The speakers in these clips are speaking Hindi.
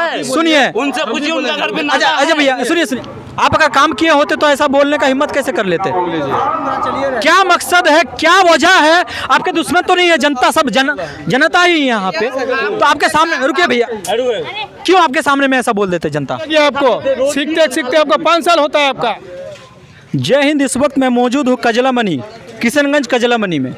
है। सुनिए, उनसे पूछिए उनका घर पे अच्छा अच्छा भैया सुनिए, आप अगर काम किए होते तो ऐसा बोलने का हिम्मत कैसे कर लेते? क्या मकसद है, क्या वजह है? आपके दुश्मन तो नहीं है, जनता सब जनता ही है यहाँ पे, तो आपके सामने रुकिए भैया, क्यों आपके सामने में ऐसा बोल देते जनता? ये आपको सीखते आपका 5 साल होता है आपका। जय हिंद। इस वक्त मैं मौजूद हूँ कजलामनी, किशनगंज कजलामनी में।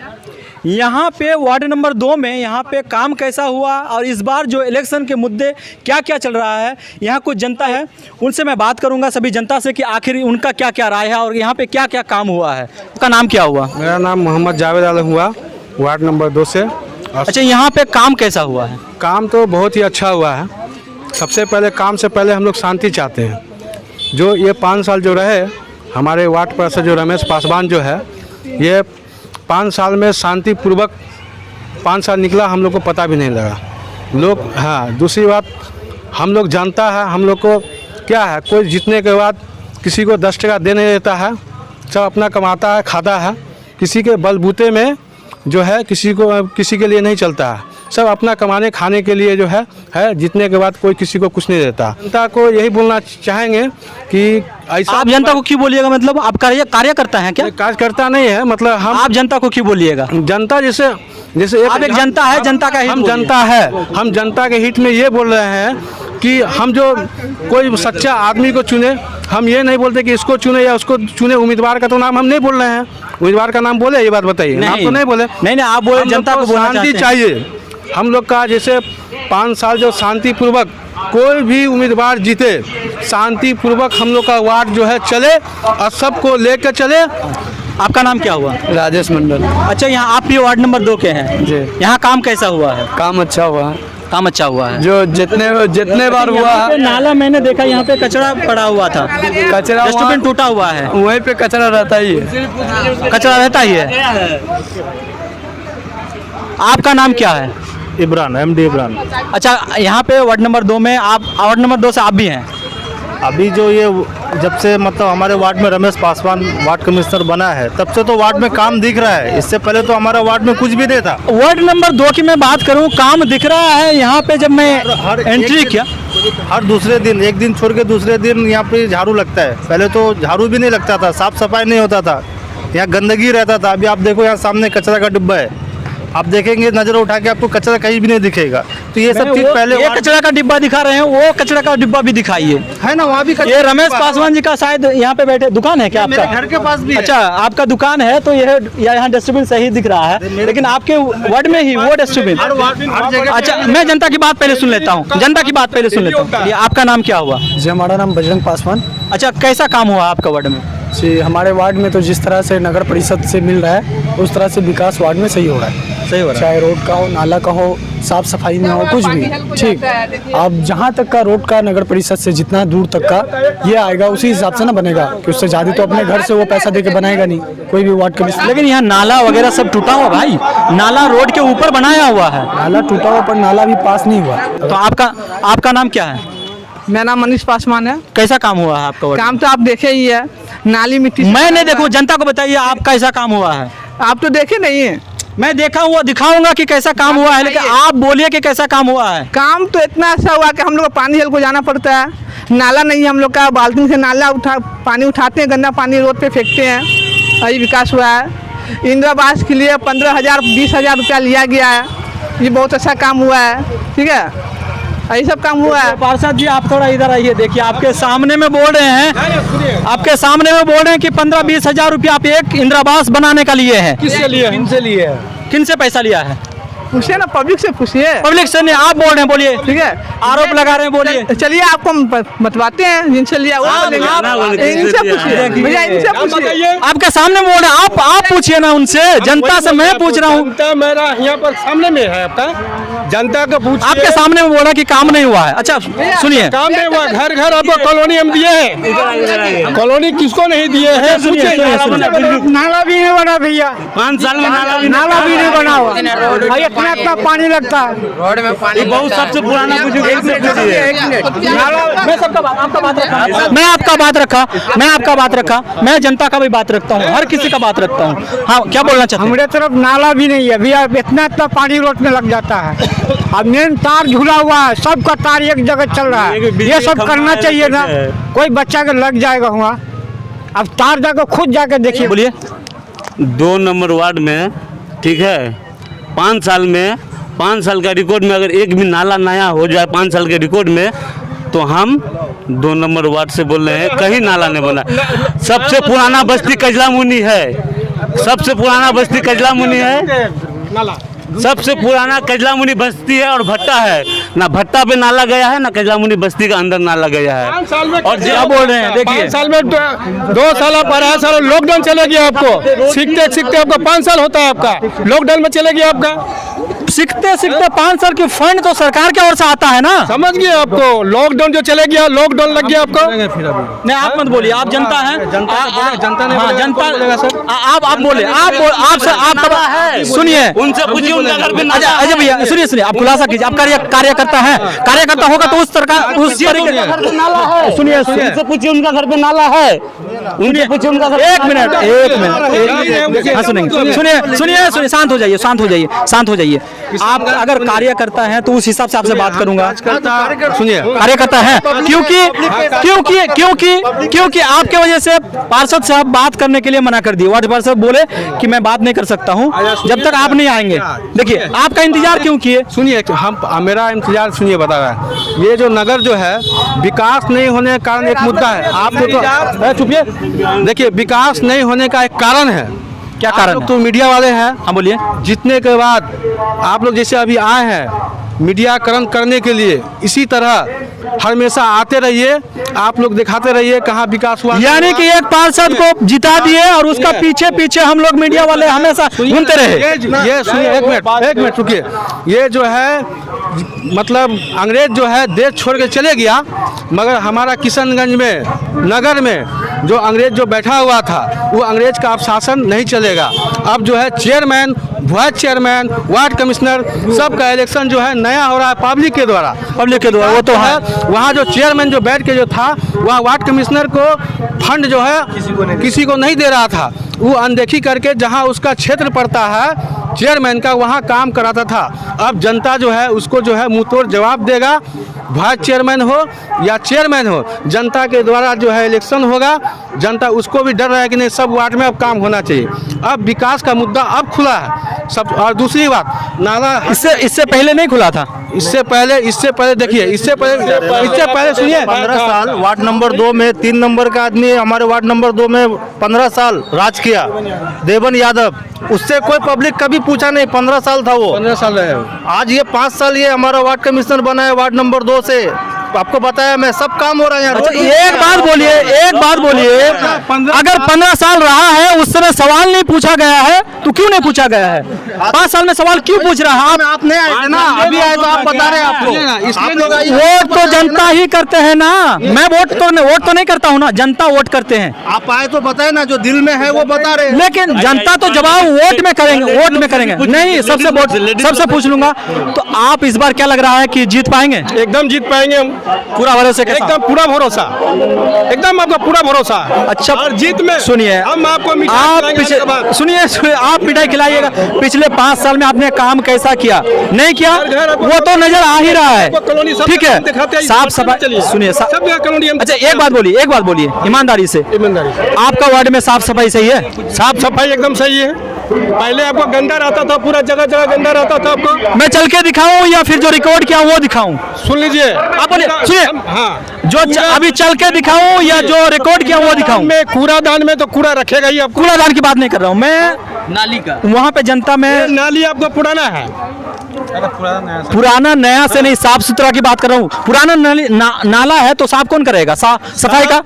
यहाँ पे वार्ड नंबर 2 में यहाँ पे काम कैसा हुआ और इस बार जो इलेक्शन के मुद्दे क्या क्या चल रहा है, यहाँ कुछ जनता है, उनसे मैं बात करूँगा सभी जनता से कि आखिर उनका क्या क्या राय है और यहाँ पे क्या क्या काम हुआ है। उसका नाम क्या हुआ? मेरा नाम मोहम्मद जावेद आलम हुआ, वार्ड नंबर 2 से। अच्छा, यहाँ पे काम कैसा हुआ है? काम तो बहुत ही अच्छा हुआ है। सबसे पहले काम से पहले हम लोग शांति चाहते हैं। जो ये 5 साल जो रहे हमारे वार्ड पार्षद जो रमेश पासवान जो है, ये 5 साल में शांतिपूर्वक 5 साल निकला, हम लोग को पता भी नहीं लगा लोग। हाँ, दूसरी बात, हम लोग जानता है हम लोग को क्या है, कोई जीतने के बाद किसी को 10 टका दे नहीं देता है, सब अपना कमाता है, खाता है। किसी के बलबूते में जो है किसी के लिए नहीं चलता है, सब अपना कमाने खाने के लिए जो है जीतने के बाद कोई किसी को कुछ नहीं देता। जनता को यही बोलना चाहेंगे कि ऐसा। आप जनता को क्यों बोलिएगा? मतलब आप कार्य करता है क्या? कार्यकर्ता नहीं है, मतलब आप जनता को क्यों बोलिएगा? जनता जैसे आप एक जनता है, जनता का हम जनता है, हम जनता के हित में ये बोल रहे हैं कि हम जो कोई सच्चा आदमी को चुने, हम ये नहीं बोलते कि इसको चुने या उसको चुने। उम्मीदवार का तो नाम हम नहीं बोल रहे हैं, उम्मीदवार का नाम बोले, ये बात बताइए। नाम तो नहीं बोले। नहीं आप बोले जनता को शांति चाहिए हम लोग का। जैसे 5 साल जो शांतिपूर्वक कोई भी उम्मीदवार जीते, शांतिपूर्वक हम लोग का वार्ड जो है चले और सबको लेकर चले। आपका नाम क्या हुआ? राजेश मंडल। अच्छा, यहाँ आप भी वार्ड नंबर 2 के हैं जी। यहाँ काम कैसा हुआ है? काम अच्छा हुआ है। काम अच्छा हुआ है। जो जितने बार हुआ है। नाला मैंने देखा यहाँ पे कचरा पड़ा हुआ था, कचरा डस्टबिन टूटा हुआ है, वहीं पे कचरा रहता ही है। कचरा रहता ही है। आपका नाम क्या है? इमरान, MD इमरान। अच्छा, यहाँ पे वार्ड नंबर 2 में आप, वार्ड नंबर 2 से आप भी हैं? अभी जो ये जब से मतलब हमारे वार्ड में रमेश पासवान वार्ड कमिश्नर बना है, तब से तो वार्ड में काम दिख रहा है। इससे पहले तो हमारा वार्ड में कुछ भी नहीं था। वार्ड नंबर 2 की मैं बात करूँ, काम दिख रहा है। यहाँ पे जब मैं एंट्री किया, हर दूसरे दिन, एक दिन छोड़ के दूसरे दिन यहाँ पे झाड़ू लगता है। पहले तो झाड़ू भी नहीं लगता था, साफ सफाई नहीं होता था, यहाँ गंदगी रहता था। अभी आप देखो यहाँ सामने कचरा का डिब्बा है, आप देखेंगे नजर उठा के आपको कचरा कहीं भी नहीं दिखेगा। तो ये सब चीज पहले ये कचरा का डिब्बा दिखा रहे हैं, वो कचरा का डिब्बा भी दिखाइए, है ना? वहाँ भी ये रमेश पासवान जी का शायद यहाँ पे बैठे दुकान है क्या आपका? घर के पास भी। अच्छा, आपका दुकान है तो यह यहाँ डस्टबिन सही दिख रहा है, लेकिन आपके वार्ड में ही वो डस्टबिन। अच्छा, मैं जनता की बात पहले सुन लेता हूँ, जनता की बात पहले सुन लेता हूँ। आपका नाम क्या हुआ? जी, हमारा नाम बजरंग पासवान। अच्छा, कैसा काम हुआ आपका वार्ड में? जी, हमारे वार्ड में तो जिस तरह से नगर परिषद से मिल रहा है, उस तरह से विकास वार्ड में सही हो रहा है। सही हो रहा है, चाहे रोड का हो, नाला का हो, साफ सफाई में हो, कुछ भी ठीक। अब जहाँ तक का रोड का नगर परिषद से जितना दूर तक का ये आएगा, उसी हिसाब से ना बनेगा, कि उससे ज़्यादा तो अपने घर से वो पैसा दे के बनाएगा नहीं कोई भी वार्ड कमिश्नर। लेकिन यहाँ नाला वगैरह सब टूटा हुआ भाई, नाला रोड के ऊपर बनाया हुआ है। नाला टूटा हुआ पर नाला भी पास नहीं हुआ। तो आपका नाम क्या है? मेरा नाम मनीष पासवान है। कैसा काम हुआ है आपका? काम तो आप देखे ही है, नाली मिट्टी। मैं नहीं देखूं, जनता को बताइए आप कैसा काम हुआ है। आप तो देखे नहीं है। मैं देखा हुआ दिखाऊंगा कि कैसा काम हुआ है, लेकिन आप बोलिए कि कैसा काम हुआ है। काम तो इतना अच्छा हुआ कि हम लोग को पानी हल को जाना पड़ता है, नाला नहीं है हम लोग का, बाल्टी से नाला पानी उठाते हैं, गंदा पानी रोड पे फेंकते हैं। यही विकास हुआ है। इंदिरा आवास के लिए 15,000 20,000 रुपया लिया गया है, ये बहुत अच्छा काम हुआ है। ठीक है, यही सब काम हुआ है। पार्षद जी, आप थोड़ा इधर आइए, देखिए आपके सामने में बोल रहे हैं, आपके सामने में बोल रहे हैं कि 15-20 हजार रुपया आप एक इंदिरा आवास बनाने का लिए हैं। किससे लिए? किनसे लिए? किनसे पैसा लिया है? पूछिए ना, पब्लिक से पूछिए। पब्लिक से नहीं, आप बोल रहे हैं, बोलिए। ठीक है, आरोप लगा रहे हैं, बोलिए। चलिए आपको हम बतवाते हैं जिनसे लिया वो बोलेंगे। इनसे पूछिए भैया, इनसे पूछिए। आपके सामने बोल रहे हैं, आप पूछिए ना उनसे, जनता से मैं पूछ रहा हूँ। जनता मेरा यहाँ पर सामने में है, आपका जनता को पूछिए। आपके सामने में बोल रहा है कि काम नहीं हुआ है। अच्छा सुनिए, काम नहीं हुआ, घर घर आपको कॉलोनी हम दिए हैं, कॉलोनी किसको नहीं दिए हैं? नाला भी नहीं बना भैया, 5 साल में नाला भी नहीं बना हुआ, इतना पानी लगता है रोड में पानी बहुत सबसे पुराना बुजुर्ग। मैं आपका बात रखा, मैं जनता का भी बात रखता हूँ, हर किसी का बात रखता हूँ। हाँ, क्या बोलना चाहते हैं? हमारे तरफ नाला भी नहीं है भैया, इतना पानी रोड में लग जाता है। अब मेन तार झूला हुआ है, सबका तार एक जगह चल रहा है, ये सब करना चाहिए ना। कोई बच्चा का लग जाएगा हुआ, अब तार जाकर खुद जाकर देखिए। बोलिए। 2 नंबर वार्ड में, ठीक है, 5 साल में, 5 साल का रिकॉर्ड में अगर एक भी नाला नया हो जाए 5 साल के रिकॉर्ड में, तो हम 2 नंबर वार्ड से बोल रहे हैं कहीं नाला नहीं बना। सबसे पुराना बस्ती कजला मुनि है, सबसे पुराना बस्ती कजला मुनि है, सबसे पुराना कजला मुनि बस्ती है और भट्टा है ना। भट्टा पे नाला गया है ना कजला मुनि बस्ती का अंदर नाला गया है। और क्या बोल रहे हैं देखिए, 5 साल में 2 साल आप 12 साल लॉकडाउन चले गया आपको, सीखते सीखते आपका 5 साल होता है, आपका लॉकडाउन में चले गया आपका। सीखते सीखते 5 साल की फंड तो सरकार की ओर से आता है ना। समझ गए आपको, लॉकडाउन जो चले गया, लॉकडाउन लग गया आपको। नहीं आप मत बोलिए, आप जनता हैं, जनता ने हाँ जनता, सर आप बोले, आप सुनिए, उनसे पूछिए उनका घर पे नाला अजय भैया सुनिए, आप खुलासा कीजिए, आप कार्यकर्ता हैं, कार्यकर्ता होगा तो उस सरकार उस तरीके सुनिए, उनसे पूछिए उनका घर पे नाला है, उनसे पूछिए उनका घर। एक मिनट, हाँ सुनेंगे, सुनिए, शांत हो जाइए। आप अगर कार्यकर्ता हैं तो उस हिसाब से आपसे बात करूंगा। सुनिए, कार्यकर्ता है क्योंकि आपके वजह से पार्षद साहब बात करने के लिए मना कर दिए। वार्ड पार्षद बोले कि मैं बात नहीं कर सकता हूं जब तक आप नहीं आएंगे। देखिए आपका इंतजार क्यों किए? सुनिए, मेरा इंतजार सुनिए, बता रहा है। ये जो नगर जो है, विकास नहीं होने के कारण एक मुद्दा है। आपको तो चुपिए, देखिए विकास नहीं होने का एक कारण है। क्या कारण है? तो मीडिया वाले हैं, हाँ बोलिए। जीतने के बाद आप लोग जैसे अभी आए हैं मीडियाकरण करने के लिए, इसी तरह हमेशा आते रहिए, आप लोग दिखाते रहिए कहाँ विकास हुआ। यानी कि एक पार्षद को जिता दिए और उसका पीछे हम लोग मीडिया वाले हमेशा घूमते रहे। ये सुनिए, एक मिनट रुकिए। ये जो है मतलब अंग्रेज जो है देश छोड़ के चले गया, मगर हमारा किशनगंज में नगर में जो अंग्रेज जो बैठा हुआ था, वो अंग्रेज का अब शासन नहीं चलेगा। अब जो है chairman, vice chairman, ward commissioner, सबका इलेक्शन जो है नया हो रहा है पब्लिक के द्वारा। वो तो है, वहाँ जो चेयरमैन जो बैठ के जो था, वह वार्ड कमिश्नर को फंड जो है किसी को नहीं दे रहा था, वो अनदेखी करके जहाँ उसका क्षेत्र पड़ता है चेयरमैन का, वहाँ काम कराता था। अब जनता जो है उसको जो है मुँह तोड़ जवाब देगा, वाइस चेयरमैन हो या चेयरमैन हो, जनता के द्वारा जो है इलेक्शन होगा। जनता उसको भी डर रहा है कि नहीं सब वार्ड में अब काम होना चाहिए। अब विकास का मुद्दा अब खुला है सब। और दूसरी बात, नाला इससे पहले नहीं खुला था। इससे पहले देखिए, इससे पहले सुनिए, 15 साल वार्ड नंबर 2 में 3 नंबर का आदमी हमारे वार्ड नंबर 2 में 15 साल राज किया, देवन यादव। उससे कोई पब्लिक कभी पूछा नहीं, 15 साल था वो। 15 साल रहे। आज ये 5 साल ये हमारा वार्ड कमिश्नर बना है वार्ड नंबर 2 से। आपको बताया मैं, सब काम हो रहा है यहाँ। अच्छा, एक बात बोलिए, अगर 15 साल रहा है उस समय सवाल नहीं पूछा गया है तो क्यों नहीं पूछा गया है? 5 साल में सवाल क्यों पूछ रहा है? आप नहीं आए थे ना, अभी आए तो आप बता रहे हैं आपको। वोट तो जनता ही करते हैं ना, मैं वोट तो नहीं करता हूँ ना, जनता वोट करते हैं। आप आए तो बताए ना, जो दिल में है वो बता रहे हैं। लेकिन जनता तो जवाब वोट में करेंगे। नहीं, सबसे पूछ लूंगा, तो आप इस बार क्या लग रहा है कि जीत पाएंगे? एकदम जीत पाएंगे हम, पूरा भरोसा के साथ? एकदम पूरा भरोसा, एकदम आपका पूरा भरोसा। अच्छा, और जीत में सुनिए, हम आपको सुनिए, आप मिठाई खिलाइएगा। पिछले 5 साल में आपने काम कैसा किया, नहीं किया, वो तो नजर आ ही रहा है। ठीक है, साफ सफाई, सुनिए, अच्छा एक बात बोलिए ईमानदारी से, आपका वार्ड में साफ सफाई सही है? साफ सफाई एकदम सही है। पहले आपको गंदा रहता था, पूरा जगह जगह गंदा रहता था। आपको मैं चल के दिखाऊं या फिर जो रिकॉर्ड किया वो दिखाऊं? सुन लीजिए, आप बोलिए, सुनिए, हाँ, जो अभी चल के दिखाऊं या जो रिकॉर्ड किया वो दिखाऊं? में कूड़ादान में तो कूड़ा रखेगा ही। आप कूड़ादान की बात नहीं कर रहा हूं मैं, नाली का। वहाँ पे जनता में नाली आपको पुराना है, पुराना नया से नहीं, साफ सुथरा की बात कर रहा हूँ। पुराना नाला है तो साफ कौन करेगा? सफाई का?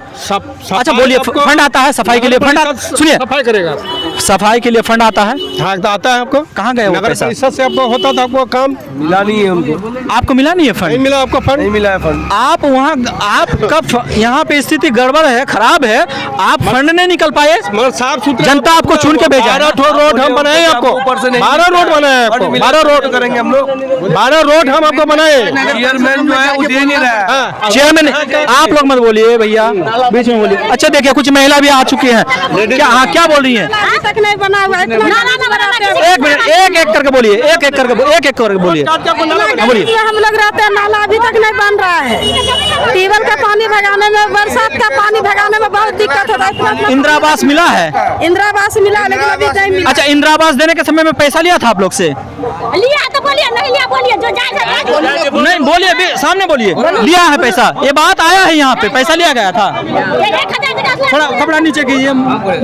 अच्छा बोलिए, फंड आता है सफाई के लिए? फंड सुनिए, सफाई करेगा, सफाई के लिए फंड आता है? हाँ आता है। आपको कहाँ गए वो पैसा? से आपको होता था, आपको काम मिला नहीं है हमको। आपको मिला नहीं है फंड? नहीं मिला आपको फंड, नहीं मिला है फंड। आप वहाँ, आपका यहाँ पे स्थिति गड़बड़ है, खराब है, आप फंड नहीं निकल पाए। साफ सुथरा जनता आपको चुन के भेजा। 12 रोड हम बनाए आपको, 12 रोड बनाए आपको, 12 रोड करेंगे हम। लोग 12 रोड हम आपको बनाए। चेयरमैन जो है वो दे नहीं रहा है। चेयरमैन आप लोग मत बोलिए भैया, बीच में बोलिए। अच्छा देखिए कुछ महिला भी आ चुकी हैं, क्या हाँ क्या बोल रही हैं? अभी तक नहीं बना हुआ है। एक मिनट, एक करके बोलिए, एक करके बोलिए। बोलिए। हम लोग रहते हैं, नाला अभी तक नहीं बन रहा है। ट्यूबवेल का पानी भगाने में, बरसात का पानी भगाने में बहुत दिक्कत होता है। इंदिरा आवास मिला है? इंदिरा आवास मिला लेकिन अभी नहीं मिला। अच्छा, इंदिरा आवास देने के समय में पैसा लिया था आप लोग से? लिया तो बोलिए, नहीं लिया बोलिए, जो जाएगा नहीं बोलिए, सामने बोलिए। लिया है पैसा, ये बात आया है यहाँ पे, पैसा लिया गया था। थोड़ा कपड़ा नीचे कीजिए,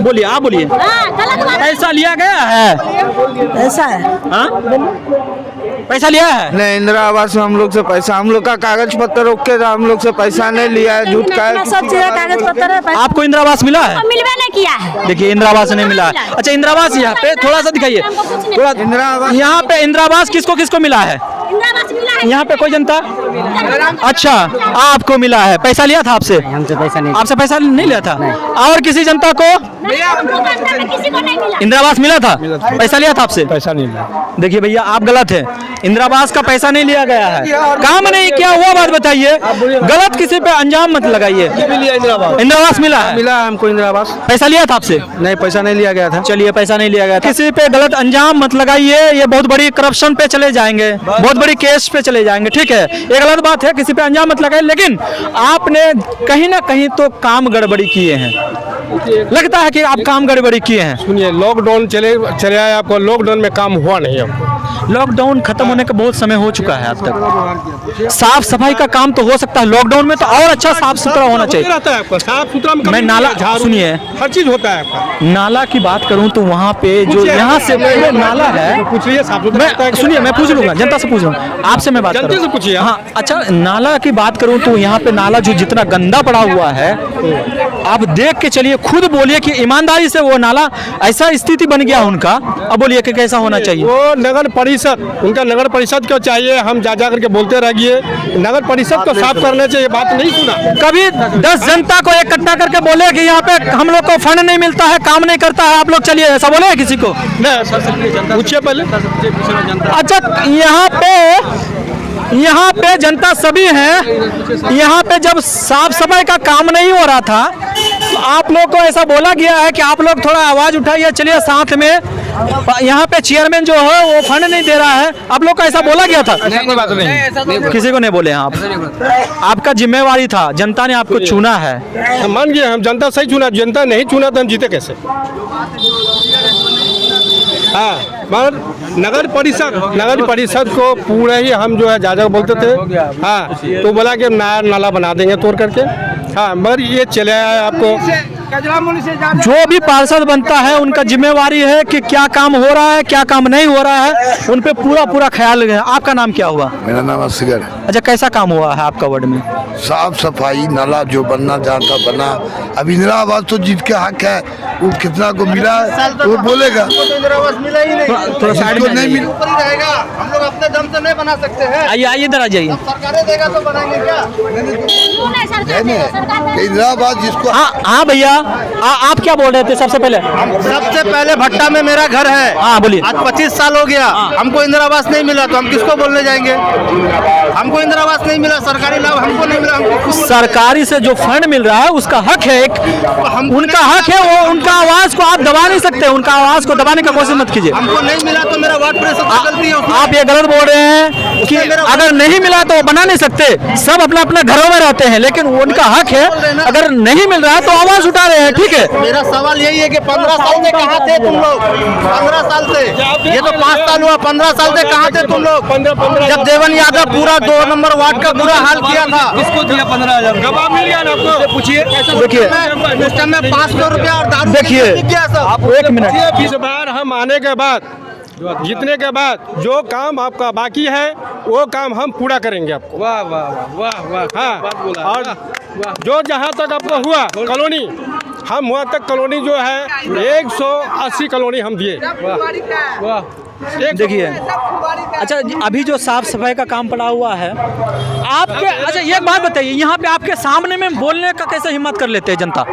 बोलिए, आप बोलिए। पैसा लिया गया है? ऐसा है। हाँ पैसा लिया है? नहीं, इंदिरा आवास में हम लोग से पैसा, हम लोग का कागज पत्र ओके था, हम लोग से पैसा नहीं लिया है, झूठ का है। सब चीज कागज पत्र है। आपको इंदिरा आवास मिला है? मिलवे नहीं किया है। देखिए इंदिरा आवास नहीं मिला है। अच्छा इंदिरा आवास यहाँ पे थोड़ा सा दिखाइए, थोड़ा इंदिरा आवास यहाँ पे इंदिरा आवास किसको किसको मिला है? इंदिरा आवास मिला है। यहाँ पे कोई जनता? अच्छा आपको मिला है, पैसा लिया था आपसे? हमसे पैसा नहीं। आपसे पैसा नहीं लिया था? और किसी जनता को किसी को नहीं मिला। इंदिरा आवास मिला था? पैसा लिया था आपसे? पैसा नहीं मिला। देखिए भैया आप गलत है, इंदिरा आवास का पैसा नहीं लिया गया है, काम नहीं किया हुआ बात बताइए, गलत किसी पे अंजाम मत लगाइए। इंदिरा आवास मिला है? मिला है हमको इंदिरा आवास। पैसा लिया था आपसे? नहीं, पैसा नहीं लिया गया था। चलिए पैसा नहीं लिया गया था। किसी पे गलत अंजाम मत लगाइए, ये बहुत बड़ी करप्शन पे चले जाएंगे, बहुत बड़ी केस पे चले जाएंगे। ठीक है, ये गलत बात है, किसी पे अंजाम मत लगाइए, लेकिन आपने कहीं ना कहीं तो काम गड़बड़ी किए हैं, लगता है कि आप काम गड़बड़ी किए हैं। सुनिए, लॉकडाउन चले आए, आपको लॉकडाउन में काम हुआ नहीं हमको। लॉकडाउन खत्म होने का बहुत समय हो चुका है, अब तक साफ सफाई का काम तो हो सकता है, लॉकडाउन में तो और अच्छा साफ सुथरा होना चाहिए। रहता है आपका साफ सुथरा में, मैं नाला सुनिए, हर चीज होता है आपका। नाला की बात करूं तो वहाँ पे जो यहाँ से नाला है, पूछिए साफ सुथरा होता है। सुनिए मैं पूछ लूंगा, जनता से पूछ लूंगा, आपसे मैं बात जनता से पूछिए। हाँ अच्छा, नाला की बात करूं तो यहाँ पे नाला जो जितना गंदा पड़ा हुआ है, आप देख के चलिए, खुद बोलिए कि ईमानदारी से वो नाला, ऐसा स्थिति बन गया उनका, अब बोलिए कि कैसा होना चाहिए? वो नगर परिषद, उनका नगर परिषद क्यों चाहिए? हम जा करके बोलते रहिए, नगर परिषद को साफ करने चाहिए, बात नहीं सुना। कभी 10 जनता को इकट्ठा करके बोले कि यहाँ पे हम लोग को फंड नहीं मिलता है, काम नहीं करता है, आप लोग चलिए, ऐसा बोले है किसी को? पूछिए पहले। अच्छा यहाँ पे जनता सभी हैं, यहाँ पे जब साफ सफाई का काम नहीं हो रहा था तो आप लोग को ऐसा बोला गया है कि आप लोग थोड़ा आवाज उठाइए, चलिए साथ में, यहाँ पे चेयरमैन जो है वो फंड नहीं दे रहा है, आप लोग को ऐसा बोला गया था? कोई बात नहीं, किसी को नहीं बोले आप, आपका जिम्मेवारी था, जनता ने आपको चुना है। मान गए, हम जनता सही चुना, जनता नहीं चुना तो हम जीते कैसे? हाँ, मगर नगर परिषद को पूरा ही हम जो है जा बोलते थे। हाँ, तो बोला कि नाला बना देंगे तोड़ करके। हाँ, मगर ये चले आए आपको। जो भी पार्षद बनता है उनका जिम्मेवारी है कि क्या काम हो रहा है, क्या काम नहीं हो रहा है, उन पे पूरा ख्याल रखें। आपका नाम क्या हुआ? मेरा नाम असगर है। अच्छा, कैसा काम हुआ है आपका वार्ड में? साफ सफाई, नाला जो बनना चाहता बना। अब इंदिरा आवास तो जिसका हक है वो कितना को मिला है वो बोलेगा। इंदिरा आवास मिला ही नहीं, थोड़ा साइड में नहीं मिला, ऊपर ही रहेगा। हम लोग अपने दम से नहीं बना सकते हैं। आइए इधर आ जाइए। सरकारें देगा तो बनाएंगे क्या? इंदिरा आवास जिसको हाँ भैया, आप क्या बोल रहे थे सबसे पहले? सबसे पहले भट्टा में मेरा घर है। हाँ बोलिए। आज 25 साल हो गया, हमको इंदिरा आवास नहीं मिला तो हम किसको बोलने जाएंगे? हमको इंदिरा आवास नहीं मिला, सरकारी लाभ हमको नहीं मिला, हमको सरकारी से जो फंड मिल रहा है उसका हक है, एक उनका हक है, वो उनका आवाज को आप दबा नहीं सकते, उनका आवाज को दबाने का कोशिश मत कीजिए। हमको नहीं मिला तो मेरा वार्ड परिषद की गलती है उसमें। आप ये गलत बोल रहे हैं कि अगर नहीं मिला तो वो बना नहीं सकते, सब अपने अपने घरों में रहते हैं, लेकिन उनका हक है, अगर नहीं मिल रहा है तो आवाज उठा रहे हैं। ठीक है, मेरा सवाल यही है कि 15 साल से कहाँ थे तुम लोग? 15 साल से, ये तो 5 साल हुआ, 15 साल से कहाँ थे तुम लोग? जब देवन यादव पूरा 2 नंबर वार्ड का बुरा हाल किया था, किसको दिया 15,000? जवाब मिल गया ना आपको? पूछिए। देखिए उस टाइम में 500 रुपया और दारू देखिए, किया सब। आप 1 मिनट, इस बार हम आने के बाद, जीतने के बाद जो काम आपका बाकी है वो काम हम पूरा करेंगे आपको। वाह वाह वाह वाह। हाँ, और जो जहाँ तक आपको हुआ कॉलोनी, हम वहाँ तक कॉलोनी जो है 180 कॉलोनी हम दिए। वाह। देखिए अच्छा, अभी जो साफ सफाई का काम पड़ा हुआ है आपके, अच्छा ये बात बताइए, यहाँ पे आपके सामने में बोलने का कैसे हिम्मत कर लेते हैं जनता?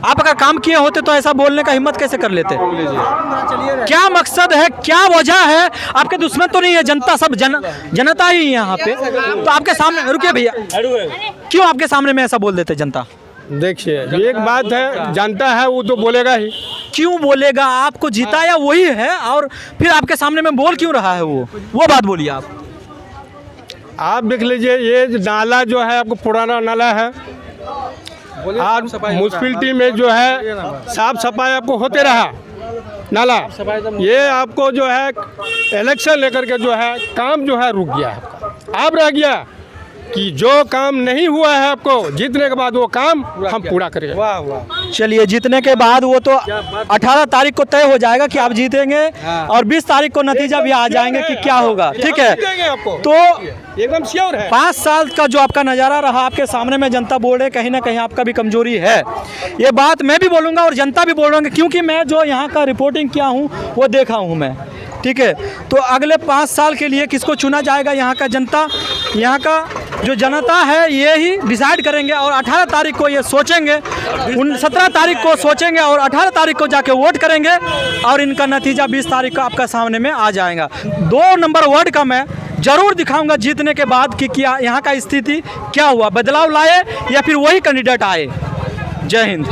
आप अगर काम किए होते तो ऐसा बोलने का हिम्मत कैसे कर लेते? क्या मकसद है, क्या वजह है? आपके दुश्मन तो नहीं है, जनता सब जनता ही है यहाँ पे, तो आपके सामने रुकिए भैया, क्यों आपके सामने में ऐसा बोल देते जनता? देखिए एक बात है, जानता है वो तो बोलेगा ही। क्यों बोलेगा? आपको जिताया वही है और फिर आपके सामने में बोल क्यों रहा है? वो बात बोलिए आप देख लीजिए, ये नाला जो है आपको पुराना नाला है, आज म्यूनसिपैलिटी में जो है साफ सफाई आपको होते रहा नाला, ये आपको जो है इलेक्शन लेकर के जो है काम जो है रुक गया है। अब रह गया कि जो काम नहीं हुआ है आपको जीतने के बाद वो काम हम पूरा करेंगे। वाह वाह। चलिए, जीतने के बाद वो तो 18 तारीख को तय हो जाएगा कि आप जीतेंगे और 20 तारीख को नतीजा भी आ जाएंगे कि क्या होगा। ठीक है, तो एकदम श्योर है। 5 साल का जो आपका नज़ारा रहा आपके सामने में, जनता बोल रहे कहीं ना कहीं आपका भी कमजोरी है। ये बात मैं भी बोलूँगा और जनता भी बोलूँगा, क्योंकि मैं जो यहाँ का रिपोर्टिंग किया हूँ वो देखा हूँ मैं। ठीक है, तो अगले 5 साल के लिए किसको चुना जाएगा, यहाँ का जनता, यहाँ का जो जनता है ये ही डिसाइड करेंगे और 18 तारीख को ये सोचेंगे, 17 तारीख को सोचेंगे और 18 तारीख को जाके वोट करेंगे और इनका नतीजा 20 तारीख को आपका सामने में आ जाएगा। 2 नंबर वार्ड का मैं जरूर दिखाऊंगा जीतने के बाद कि क्या यहाँ का स्थिति क्या हुआ, बदलाव लाए या फिर वही कैंडिडेट आए। जय हिंद।